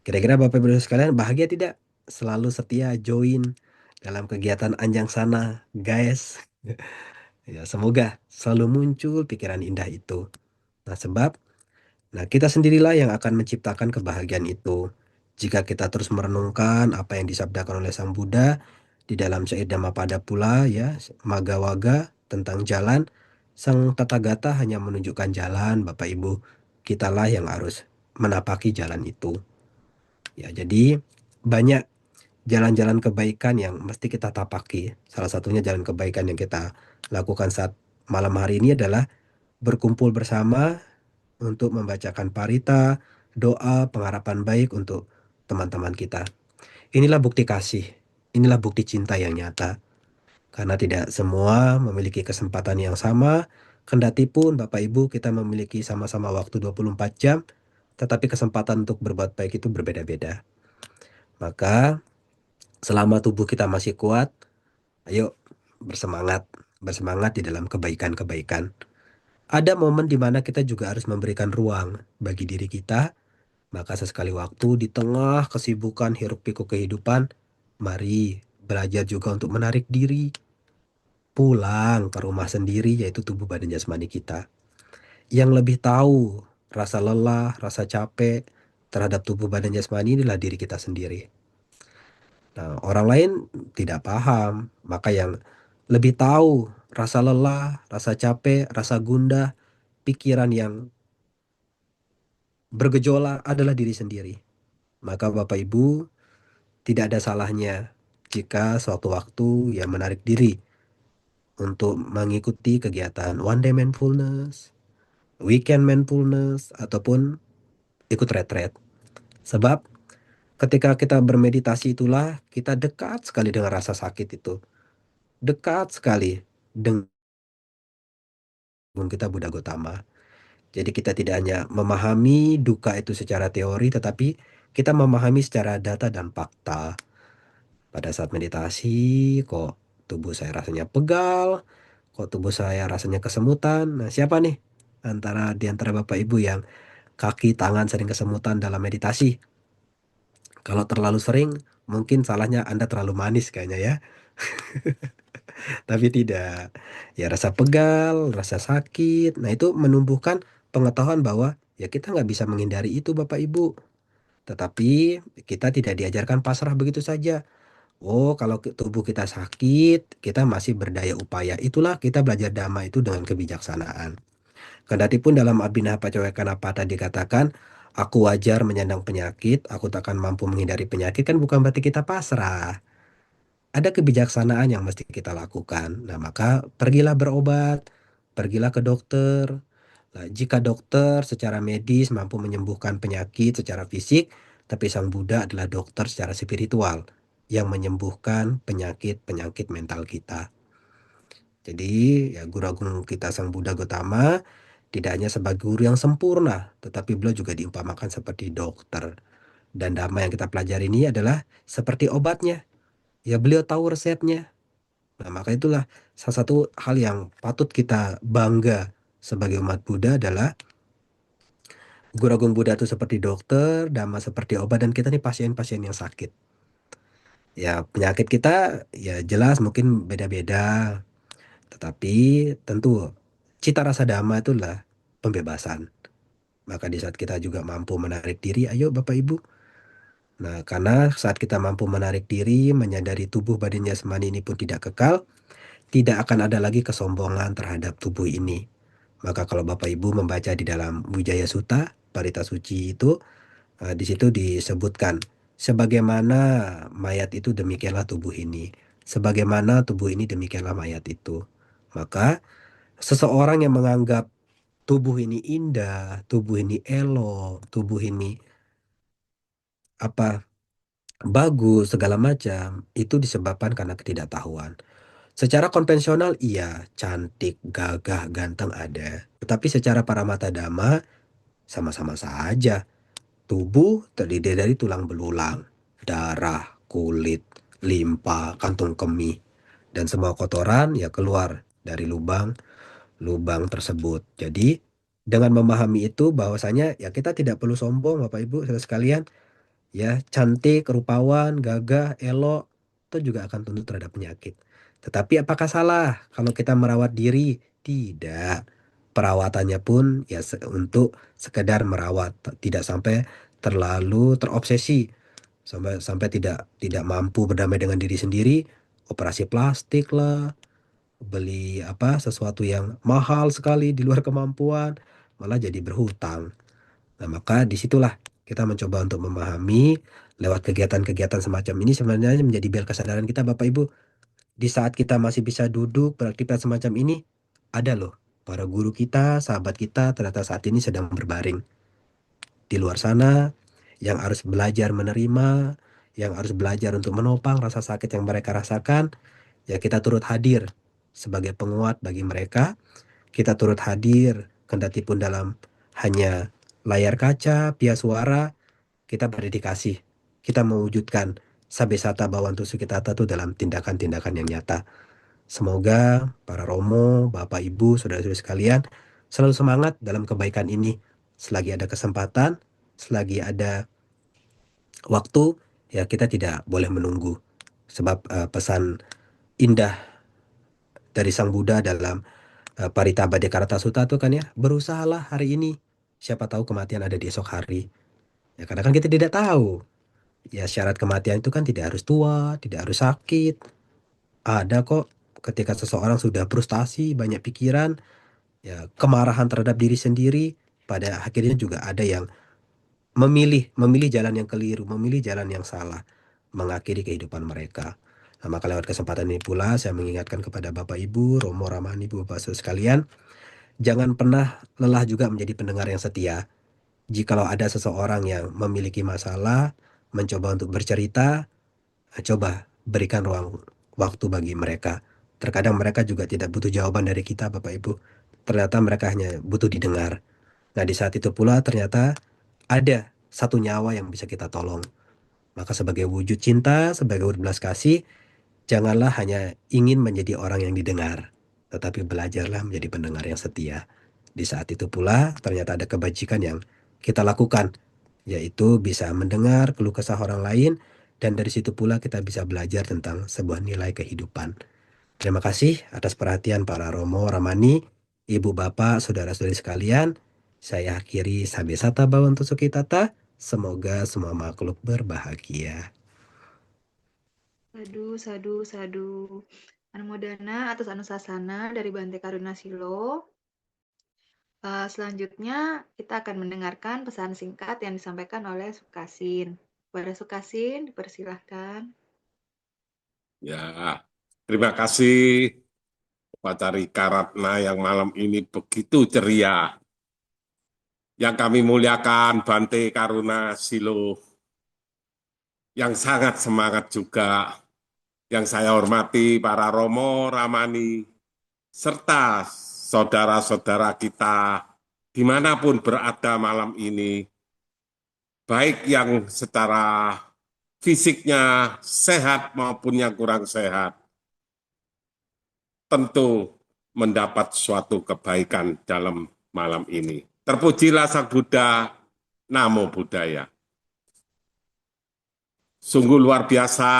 Kira-kira Bapak Ibu sekalian bahagia tidak? Selalu setia join dalam kegiatan Anjang Sana, guys. Ya, semoga selalu muncul pikiran indah itu. Nah, sebab kita sendirilah yang akan menciptakan kebahagiaan itu. Jika kita terus merenungkan apa yang disabdakan oleh Sang Buddha di dalam syair Dhammapada pula ya, Magawaga tentang jalan, Sang Tathagata hanya menunjukkan jalan, Bapak Ibu. Kitalah yang harus menapaki jalan itu. Ya, jadi banyak jalan-jalan kebaikan yang mesti kita tapaki. Salah satunya jalan kebaikan yang kita lakukan saat malam hari ini adalah berkumpul bersama untuk membacakan parita, doa, pengharapan baik untuk teman-teman kita. Inilah bukti kasih, inilah bukti cinta yang nyata. Karena tidak semua memiliki kesempatan yang sama, kendati pun Bapak Ibu kita memiliki sama-sama waktu 24 jam, tetapi kesempatan untuk berbuat baik itu berbeda-beda. Maka selama tubuh kita masih kuat, ayo bersemangat, bersemangat di dalam kebaikan-kebaikan. Ada momen di mana kita juga harus memberikan ruang bagi diri kita. Maka sesekali waktu di tengah kesibukan hiruk pikuk kehidupan, mari belajar juga untuk menarik diri, pulang ke rumah sendiri yaitu tubuh badan jasmani kita. Yang lebih tahu rasa lelah, rasa capek terhadap tubuh badan jasmani inilah diri kita sendiri. Nah, orang lain tidak paham, maka yang lebih tahu rasa lelah, rasa capek, rasa gundah, pikiran yang bergejolak adalah diri sendiri. Maka Bapak Ibu tidak ada salahnya jika suatu waktu ya menarik diri untuk mengikuti kegiatan one day mindfulness, weekend mindfulness, ataupun ikut retreat. Sebab ketika kita bermeditasi itulah kita dekat sekali dengan rasa sakit itu. Dekat sekali dengan kita Buddha Gotama. Jadi kita tidak hanya memahami duka itu secara teori, tetapi kita memahami secara data dan fakta. Pada saat meditasi, kok tubuh saya rasanya pegal, kok tubuh saya rasanya kesemutan. Nah, siapa nih di antara Bapak Ibu yang kaki tangan sering kesemutan dalam meditasi? Kalau terlalu sering, mungkin salahnya Anda terlalu manis kayaknya ya. Tapi tidak. Ya rasa pegal, rasa sakit. Nah itu menumbuhkan pengetahuan bahwa ya kita nggak bisa menghindari itu Bapak Ibu. Tetapi kita tidak diajarkan pasrah begitu saja. Oh, kalau tubuh kita sakit, kita masih berdaya upaya. Itulah kita belajar dhamma itu dengan kebijaksanaan. Kendatipun dalam Abhinawa Paccekakkhappata dikatakan, aku wajar menyandang penyakit, aku takkan mampu menghindari penyakit, kan bukan berarti kita pasrah. Ada kebijaksanaan yang mesti kita lakukan. Nah, maka pergilah berobat, pergilah ke dokter. Nah, jika dokter secara medis mampu menyembuhkan penyakit secara fisik, tapi Sang Buddha adalah dokter secara spiritual yang menyembuhkan penyakit-penyakit mental kita. Jadi, ya Guru Agung kita Sang Buddha Gautama tidak hanya sebagai guru yang sempurna, tetapi beliau juga diumpamakan seperti dokter. Dan dhamma yang kita pelajari ini adalah seperti obatnya. Ya beliau tahu resepnya. Nah, maka itulah salah satu hal yang patut kita bangga sebagai umat Buddha adalah Guru Agung Buddha itu seperti dokter, Dhamma seperti obat, dan kita nih pasien-pasien yang sakit. Ya penyakit kita ya jelas mungkin beda-beda, tetapi tentu cita rasa Dhamma itulah pembebasan. Maka di saat kita juga mampu menarik diri, ayo Bapak Ibu. Nah, karena saat kita mampu menarik diri, menyadari tubuh badan jasmani ini pun tidak kekal, tidak akan ada lagi kesombongan terhadap tubuh ini. Maka kalau Bapak Ibu membaca di dalam Wijaya Sutta, Parita Suci itu, di situ disebutkan, sebagaimana mayat itu demikianlah tubuh ini. Sebagaimana tubuh ini demikianlah mayat itu. Maka seseorang yang menganggap tubuh ini indah, tubuh ini elok, tubuh ini apa bagus segala macam itu disebabkan karena ketidaktahuan. Secara konvensional iya, cantik, gagah, ganteng ada. Tetapi secara paramata dhamma sama-sama saja. Tubuh terdiri dari tulang belulang, darah, kulit, limpa, kantung kemih, dan semua kotoran ya keluar dari lubang tersebut. Jadi dengan memahami itu bahwasanya ya kita tidak perlu sombong Bapak Ibu saudara sekalian. Ya, cantik, rupawan, gagah, elok, itu juga akan tunduk terhadap penyakit. Tetapi apakah salah kalau kita merawat diri? Tidak. Perawatannya pun ya untuk sekedar merawat, tidak sampai terlalu terobsesi, sampai sampai tidak mampu berdamai dengan diri sendiri, operasi plastik lah, beli apa sesuatu yang mahal sekali di luar kemampuan, malah jadi berhutang. Nah, maka disitulah kita mencoba untuk memahami lewat kegiatan-kegiatan semacam ini sebenarnya menjadi bel kesadaran kita Bapak Ibu. Di saat kita masih bisa duduk beraktivitas semacam ini, ada loh para guru kita, sahabat kita ternyata saat ini sedang berbaring di luar sana yang harus belajar menerima, yang harus belajar untuk menopang rasa sakit yang mereka rasakan. Ya kita turut hadir sebagai penguat bagi mereka. Kita turut hadir kendati pun dalam hanya layar kaca, via suara, kita berdedikasi. Kita mewujudkan Sabesata Bhawantu Sukhitata itu dalam tindakan-tindakan yang nyata. Semoga para Romo, Bapak Ibu, Saudara-saudara sekalian selalu semangat dalam kebaikan ini. Selagi ada kesempatan, selagi ada waktu, ya kita tidak boleh menunggu. Sebab pesan indah dari Sang Buddha dalam Parita Bhaddekarata Sutta itu kan ya, berusahalah hari ini. Siapa tahu kematian ada di esok hari. Ya karena kan kita tidak tahu. Ya syarat kematian itu kan tidak harus tua, tidak harus sakit. Ada kok ketika seseorang sudah frustasi, banyak pikiran, ya kemarahan terhadap diri sendiri, pada akhirnya juga ada yang memilih memilih jalan yang keliru, memilih jalan yang salah, mengakhiri kehidupan mereka. Nah, maka lewat kesempatan ini pula saya mengingatkan kepada Bapak Ibu, Romo Ramani, Ibu Bapak Saudara sekalian, jangan pernah lelah juga menjadi pendengar yang setia. Jikalau ada seseorang yang memiliki masalah, mencoba untuk bercerita, coba berikan ruang waktu bagi mereka. Terkadang mereka juga tidak butuh jawaban dari kita, Bapak Ibu. Ternyata mereka hanya butuh didengar. Nah, di saat itu pula ternyata ada satu nyawa yang bisa kita tolong. Maka sebagai wujud cinta, sebagai wujud belas kasih, janganlah hanya ingin menjadi orang yang didengar, tetapi belajarlah menjadi pendengar yang setia. Di saat itu pula ternyata ada kebajikan yang kita lakukan yaitu bisa mendengar keluh kesah orang lain, dan dari situ pula kita bisa belajar tentang sebuah nilai kehidupan. Terima kasih atas perhatian para Romo, Ramani, Ibu Bapak, Saudara-saudari sekalian. Saya akhiri Sabe Sata Bawantu Sukitata. Semoga semua makhluk berbahagia. Sadu, sadu, sadu. Anumodana atas Anusasana dari Bante Karuna Silo. Selanjutnya kita akan mendengarkan pesan singkat yang disampaikan oleh Sukasin. Kepada Sukasin, dipersilahkan. Ya, terima kasih Upacara Karatna yang malam ini begitu ceria. Yang kami muliakan Bante Karuna Silo, yang sangat semangat juga. Yang saya hormati para Romo, Ramani, serta saudara-saudara kita dimanapun berada malam ini, baik yang secara fisiknya sehat maupun yang kurang sehat, tentu mendapat suatu kebaikan dalam malam ini. Terpujilah Sang Buddha, Namo Buddhaya. Sungguh luar biasa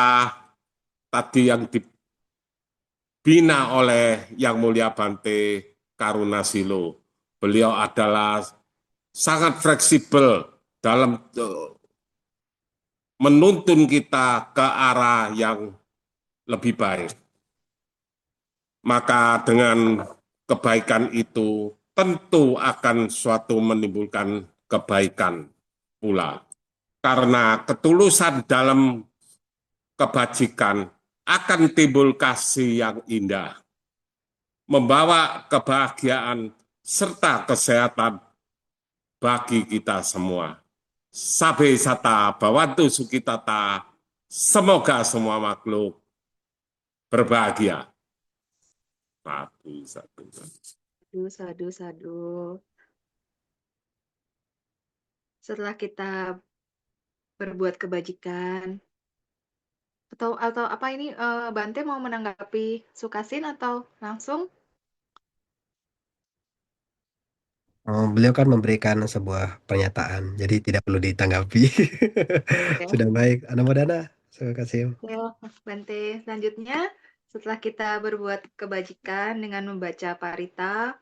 tadi yang dibina oleh Yang Mulia Bante Karuna Silo. Beliau adalah sangat fleksibel dalam menuntun kita ke arah yang lebih baik. Maka dengan kebaikan itu tentu akan suatu menimbulkan kebaikan pula. Karena ketulusan dalam kebajikan akan timbul kasih yang indah, membawa kebahagiaan serta kesehatan bagi kita semua. Sabe sata bawantu sukitata, semoga semua makhluk berbahagia. Satu, satu, satu. Sadu, sadu, sadu. Setelah kita berbuat kebajikan, atau apa ini, Bante mau menanggapi Sukasin atau langsung? Beliau kan memberikan sebuah pernyataan, jadi tidak perlu ditanggapi. Ya. Sudah baik. Anumodana. Terima kasih. Oke, Bante. Selanjutnya, setelah kita berbuat kebajikan dengan membaca parita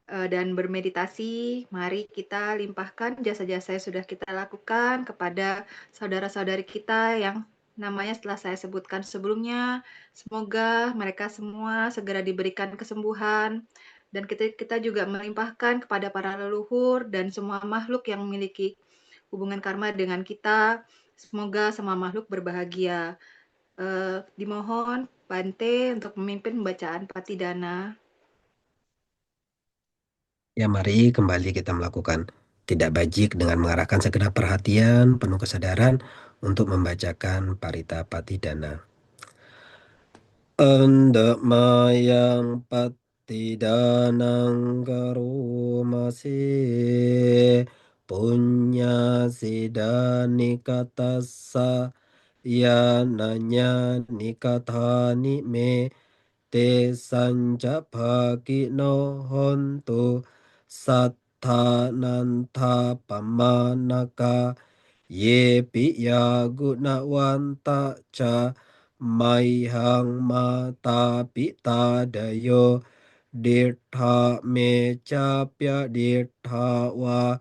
dan bermeditasi, mari kita limpahkan jasa-jasa yang sudah kita lakukan kepada saudara-saudari kita yang namanya setelah saya sebutkan sebelumnya. Semoga mereka semua segera diberikan kesembuhan, dan kita juga melimpahkan kepada para leluhur dan semua makhluk yang memiliki hubungan karma dengan kita. Semoga semua makhluk berbahagia. Dimohon Bante untuk memimpin pembacaan Patidana. Ya, mari kembali kita melakukan tidak bajik dengan mengarahkan segenap perhatian penuh kesadaran untuk membacakan Parita Patidana. Anda mayang patidanang karumasi punya sidani katasa ya nanya nikatani me te sanja bhagi no hontu sattha nanta pamanaka ye piya gunawanta ca maihang mata pita dayo ditha me capya ditha wa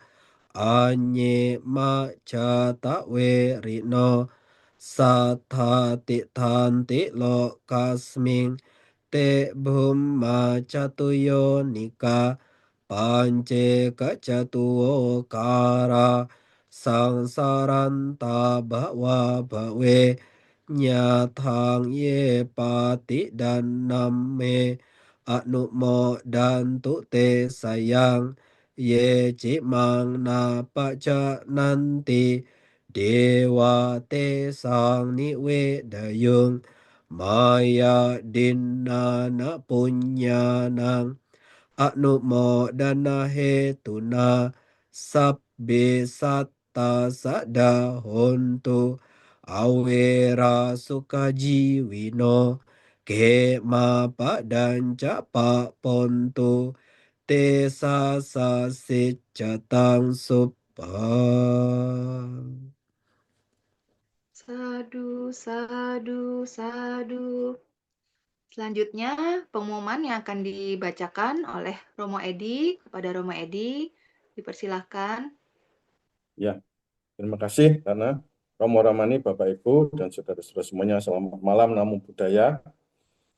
anye ma cha ta we rino satha ti than ti lo kasming te bhumma chatuyo nika pance kacatuo kara sangsaranta bhava bhave nyathang ye pati dan namme anumo dan tu te sayang ye cimang na paca nanti dewa te sang ni we dayung maya dinana punyanang anumo dana hetuna sabbe satta sada hontu awera sukajiwino ke ma padan capa pontu te sa secatang sup Sadu, sadu, sadu. Selanjutnya, pengumuman yang akan dibacakan oleh Romo Edi. Kepada Romo Edi, dipersilahkan. Ya, terima kasih karena Romo Ramani, Bapak Ibu, dan saudara-saudara semuanya, selamat malam, Namo Buddhaya.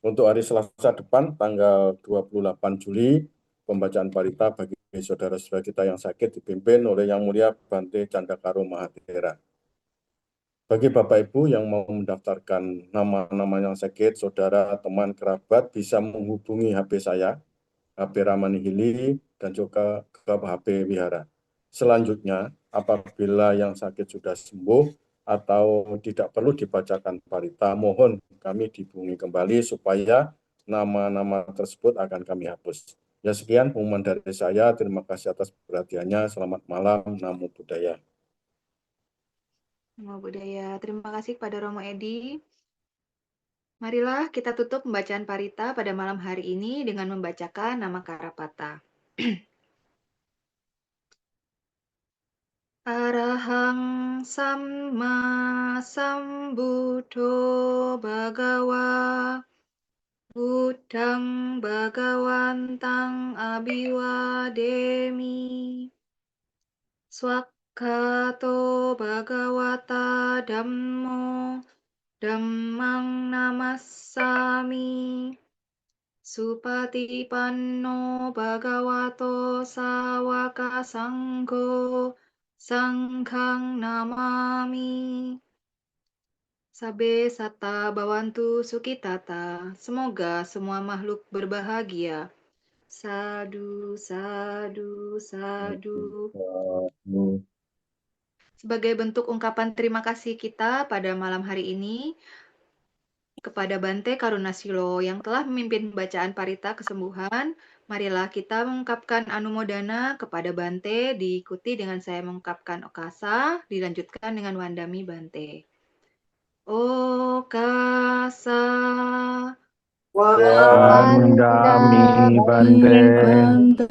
Untuk hari Selasa depan, tanggal 28 Juli, pembacaan parita bagi saudara-saudara kita yang sakit dipimpin oleh Yang Mulia Bante Candakaro Mahathera. Bagi Bapak Ibu yang mau mendaftarkan nama-nama yang sakit, saudara, teman, kerabat, bisa menghubungi HP saya, HP Ramani Hili, dan juga ke HP Wihara. Selanjutnya, apabila yang sakit sudah sembuh atau tidak perlu dibacakan parita, mohon kami dihubungi kembali supaya nama-nama tersebut akan kami hapus. Ya, sekian pengumuman dari saya. Terima kasih atas perhatiannya. Selamat malam. Namo Buddhaya. Namo Buddhaya. Terima kasih kepada Romo Edi. Marilah kita tutup pembacaan parita pada malam hari ini dengan membacakan nama Karapata. Arahang Samma Sambuddho Bhagawa Buddhang Bhagawantang Abhiwademi Swakkato Bhagawata Dhammo Dhammang Namassami Supatipanno Bhagavato Sawaka Sangho Sanghang Namami. Sabe Sata Bawantu Sukitata. Semoga semua makhluk berbahagia. Sadu, sadu, sadu. Sebagai bentuk ungkapan terima kasih kita pada malam hari ini kepada Bante Karunasilo yang telah memimpin bacaan parita kesembuhan, marilah kita mengungkapkan anumodana kepada Bante, diikuti dengan saya mengungkapkan okasa, dilanjutkan dengan wandami Bante. Okasa. Wandami Bante.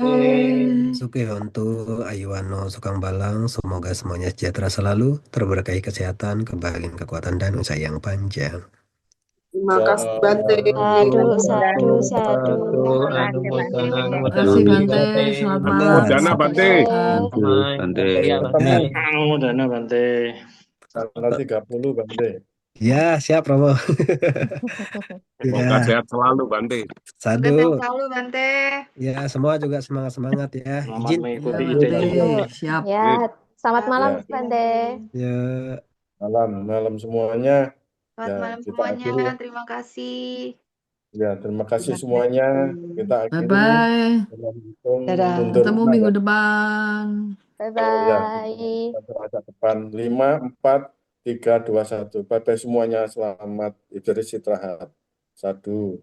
Sukihontu, Ayuwano, Sukang Balang, semoga semuanya sejahtera selalu, terberkahi kesehatan, kebahagiaan, kekuatan, dan usaha yang panjang. Terima kasih Bante. Satu. Terima kasih Bante. Selamat malam. Anumodana Bante. Bante. Anumodana Bante. Tanggal 30 Bante. Ya, siap Romo. Semoga Ya, sehat selalu Bante. Semoga sehat sadu. selalu Bante. Ya, semua juga semangat-semangat ya. Selamat Izin. mengikuti Ya, idenya. Bante. Siap. Ya, selamat malam Ya. Bante. Ya, Malam semuanya. Selamat Ya, malam kita semuanya. akhiri ya. Terima kasih. Ya, terima kasih semuanya. Kita akhiri. Bye-bye. Dadah. Tuntur Ketemu rumah minggu ya. depan. Ya, Bye-bye. kita depan 5, 4, 3, 2, 1. Bye-bye semuanya. Selamat istirahat. Sadu.